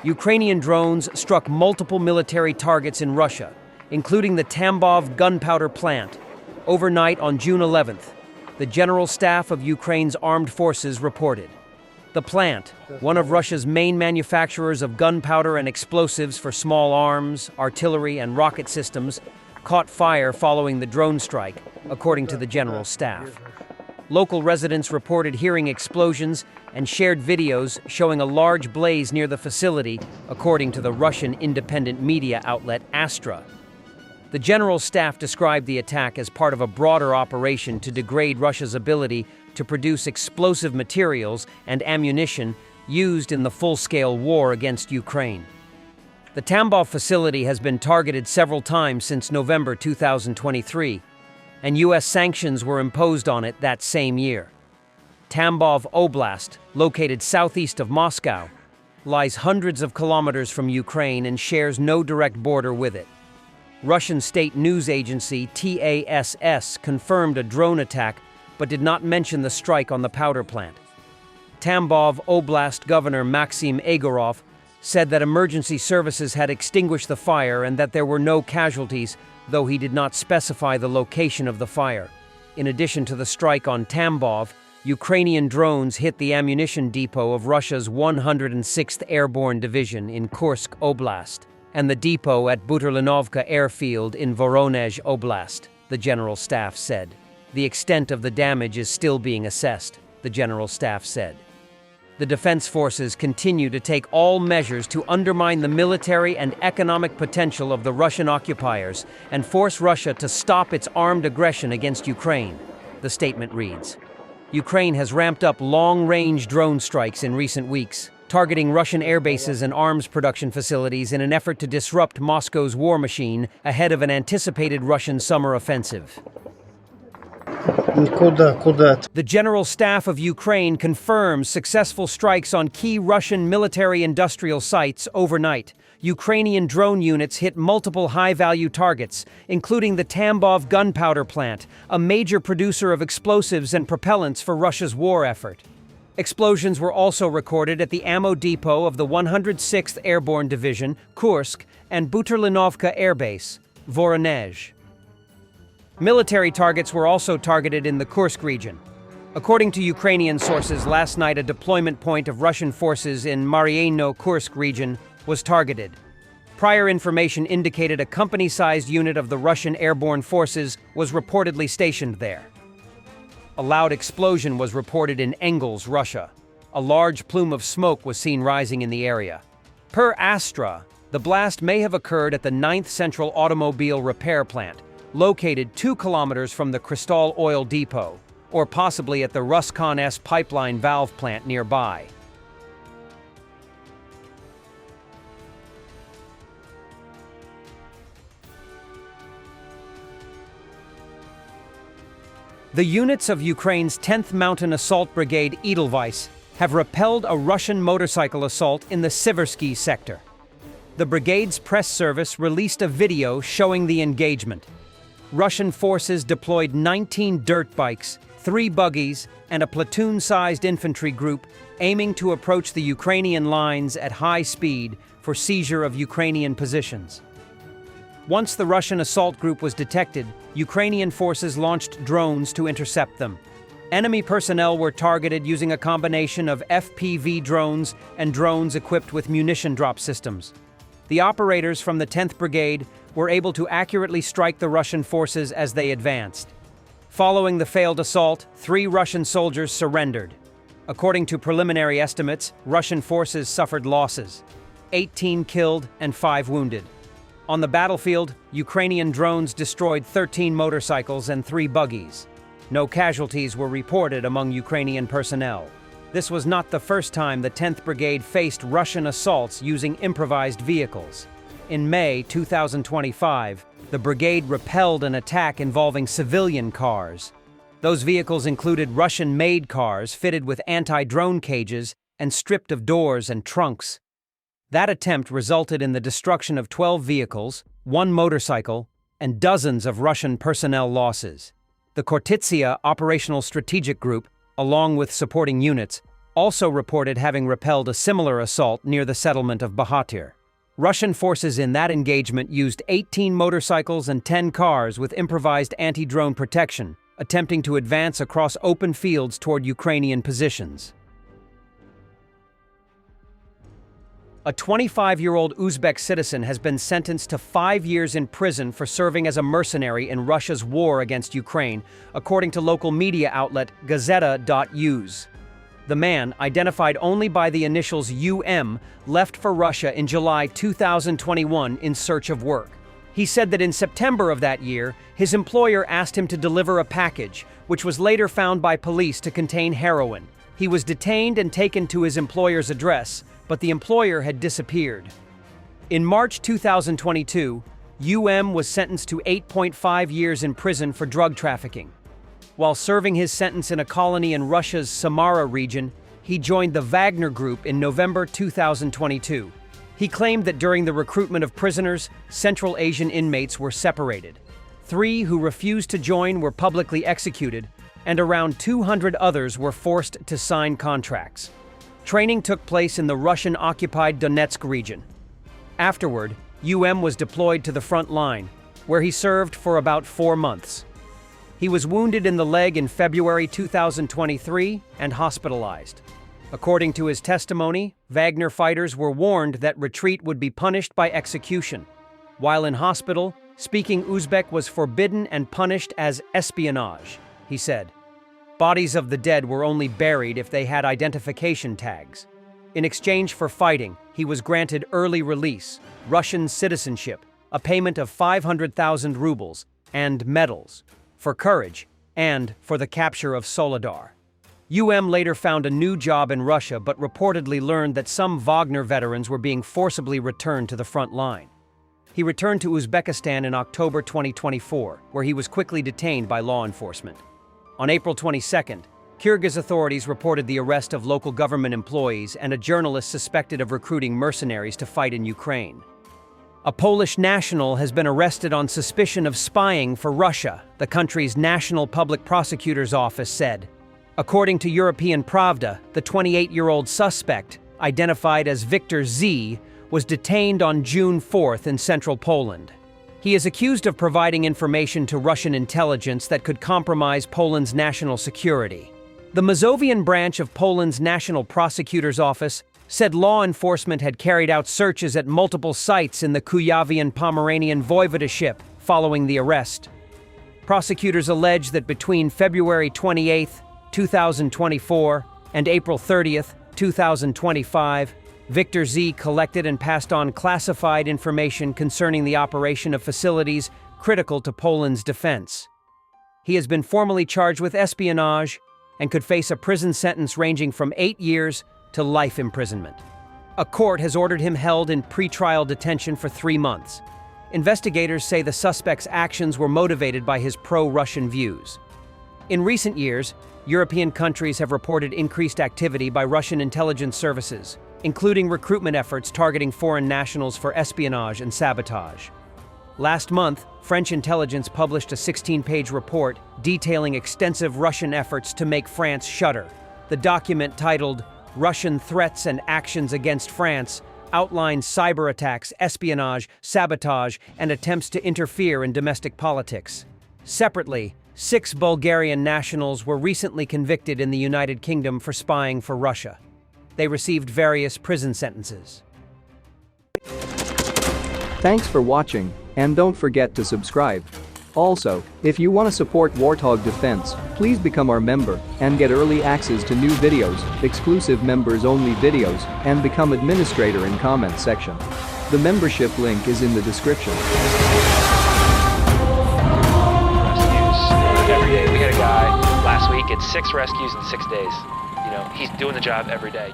Ukrainian drones struck multiple military targets in Russia, including the Tambov gunpowder plant. Overnight on June 11th, the General Staff of Ukraine's armed forces reported. The plant, one of Russia's main manufacturers of gunpowder and explosives for small arms, artillery, and rocket systems, caught fire following the drone strike, according to the General Staff. Local residents reported hearing explosions and shared videos showing a large blaze near the facility, according to the Russian independent media outlet Astra. The General Staff described the attack as part of a broader operation to degrade Russia's ability to produce explosive materials and ammunition used in the full-scale war against Ukraine. The Tambov facility has been targeted several times since November 2023, and U.S. sanctions were imposed on it that same year. Tambov Oblast, located southeast of Moscow, lies hundreds of kilometers from Ukraine and shares no direct border with it. Russian state news agency TASS confirmed a drone attack but did not mention the strike on the powder plant. Tambov Oblast Governor Maxim Egorov said that emergency services had extinguished the fire and that there were no casualties, though he did not specify the location of the fire. In addition to the strike on Tambov, Ukrainian drones hit the ammunition depot of Russia's 106th Airborne Division in Kursk Oblast and the depot at Buterlinovka Airfield in Voronezh Oblast, the General Staff said. The extent of the damage is still being assessed, the General Staff said. The defense forces continue to take all measures to undermine the military and economic potential of the Russian occupiers and force Russia to stop its armed aggression against Ukraine, the statement reads. Ukraine has ramped up long-range drone strikes in recent weeks, targeting Russian airbases and arms production facilities in an effort to disrupt Moscow's war machine ahead of an anticipated Russian summer offensive. The General Staff of Ukraine confirms successful strikes on key Russian military-industrial sites overnight. Ukrainian drone units hit multiple high-value targets, including the Tambov gunpowder plant, a major producer of explosives and propellants for Russia's war effort. Explosions were also recorded at the ammo depot of the 106th Airborne Division, Kursk, and Buterlinovka Air Base, Voronezh. Military targets were also targeted in the Kursk region. According to Ukrainian sources, last night a deployment point of Russian forces in Mariano-Kursk region was targeted. Prior information indicated a company-sized unit of the Russian airborne forces was reportedly stationed there. A loud explosion was reported in Engels, Russia. A large plume of smoke was seen rising in the area. Per Astra, the blast may have occurred at the 9th Central Automobile Repair Plant, located 2 kilometers from the Crystal Oil Depot, or possibly at the Ruscon-S pipeline valve plant nearby. The units of Ukraine's 10th Mountain Assault Brigade Edelweiss have repelled a Russian motorcycle assault in the Siversky sector. The brigade's press service released a video showing the engagement. Russian forces deployed 19 dirt bikes, 3 buggies, and a platoon-sized infantry group aiming to approach the Ukrainian lines at high speed for seizure of Ukrainian positions. Once the Russian assault group was detected, Ukrainian forces launched drones to intercept them. Enemy personnel were targeted using a combination of FPV drones and drones equipped with munition drop systems. The operators from the 10th Brigade were able to accurately strike the Russian forces as they advanced. Following the failed assault, 3 Russian soldiers surrendered. According to preliminary estimates, Russian forces suffered losses: 18 killed and 5 wounded. On the battlefield, Ukrainian drones destroyed 13 motorcycles and 3 buggies. No casualties were reported among Ukrainian personnel. This was not the first time the 10th Brigade faced Russian assaults using improvised vehicles. In May 2025, the brigade repelled an attack involving civilian cars. Those vehicles included Russian-made cars fitted with anti-drone cages and stripped of doors and trunks. That attempt resulted in the destruction of 12 vehicles, 1 motorcycle, and dozens of Russian personnel losses. The Khortytsia Operational Strategic Group, along with supporting units, also reported having repelled a similar assault near the settlement of Bahatir. Russian forces in that engagement used 18 motorcycles and 10 cars with improvised anti-drone protection, attempting to advance across open fields toward Ukrainian positions. A 25-year-old Uzbek citizen has been sentenced to 5 years in prison for serving as a mercenary in Russia's war against Ukraine, according to local media outlet Gazeta.uz. The man, identified only by the initials UM, left for Russia in July 2021 in search of work. He said that in September of that year, his employer asked him to deliver a package, which was later found by police to contain heroin. He was detained and taken to his employer's address, but the employer had disappeared. In March 2022, UM was sentenced to 8.5 years in prison for drug trafficking. While serving his sentence in a colony in Russia's Samara region, he joined the Wagner Group in November 2022. He claimed that during the recruitment of prisoners, Central Asian inmates were separated. 3 who refused to join were publicly executed, and around 200 others were forced to sign contracts. Training took place in the Russian-occupied Donetsk region. Afterward, UM was deployed to the front line, where he served for about 4 months. He was wounded in the leg in February 2023 and hospitalized. According to his testimony, Wagner fighters were warned that retreat would be punished by execution. While in hospital, speaking Uzbek was forbidden and punished as espionage, he said. Bodies of the dead were only buried if they had identification tags. In exchange for fighting, he was granted early release, Russian citizenship, a payment of 500,000 rubles, and medals, for courage, and for the capture of Soledar. UM later found a new job in Russia but reportedly learned that some Wagner veterans were being forcibly returned to the front line. He returned to Uzbekistan in October 2024, where he was quickly detained by law enforcement. On April 22nd, Kyrgyz authorities reported the arrest of local government employees and a journalist suspected of recruiting mercenaries to fight in Ukraine. A Polish national has been arrested on suspicion of spying for Russia, the country's National Public Prosecutor's Office said. According to European Pravda, the 28-year-old suspect, identified as Victor Z, was detained on June 4th in central Poland. He is accused of providing information to Russian intelligence that could compromise Poland's national security. The Mazovian branch of Poland's National Prosecutor's Office said law enforcement had carried out searches at multiple sites in the Kuyavian-Pomeranian voivodeship following the arrest. Prosecutors allege that between February 28, 2024 and April 30, 2025, Victor Z collected and passed on classified information concerning the operation of facilities critical to Poland's defense. He has been formally charged with espionage and could face a prison sentence ranging from 8 years to life imprisonment. A court has ordered him held in pretrial detention for 3 months. Investigators say the suspect's actions were motivated by his pro-Russian views. In recent years, European countries have reported increased activity by Russian intelligence services, including recruitment efforts targeting foreign nationals for espionage and sabotage. Last month, French intelligence published a 16-page report detailing extensive Russian efforts to make France shudder. The document, titled Russian Threats and Actions Against France, outlines cyber attacks, espionage, sabotage, and attempts to interfere in domestic politics. Separately, 6 Bulgarian nationals were recently convicted in the United Kingdom for spying for Russia. They received various prison sentences. Thanks for watching, and don't forget to subscribe. Also, if you want to support Warthog Defense, please become our member and get early access to new videos, exclusive members-only videos, and become administrator in comment section. The membership link is in the description. Rescues every day. We had a guy last week at 6 rescues in 6 days. You know, he's doing the job every day.